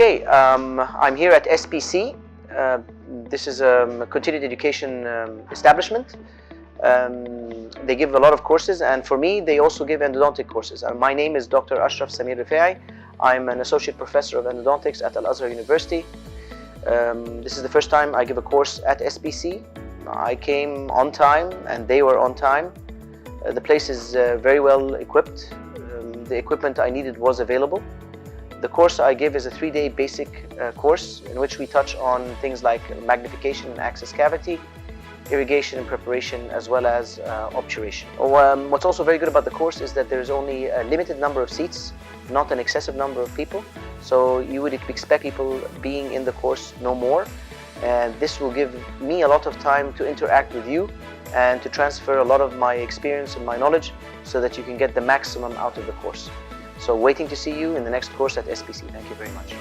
Okay, I'm here at SPC. This is a continued education establishment. They give a lot of courses, and for me, they also give endodontic courses. My name is Dr. Ashraf Samir Rifai. I'm an associate professor of endodontics at Al-Azhar University. This is the first time I give a course at SPC. I came on time, and they were on time. The place is very well equipped. The equipment I needed was available. The course I give is a 3-day basic course in which we touch on things like magnification and access cavity, irrigation and preparation, as well as obturation. What's also very good about the course is that there's only a limited number of seats, not an excessive number of people. So you would expect people being in the course no more. And this will give me a lot of time to interact with you and to transfer a lot of my experience and my knowledge so that you can get the maximum out of the course. So waiting to see you in the next course at SPC. Thank you very much.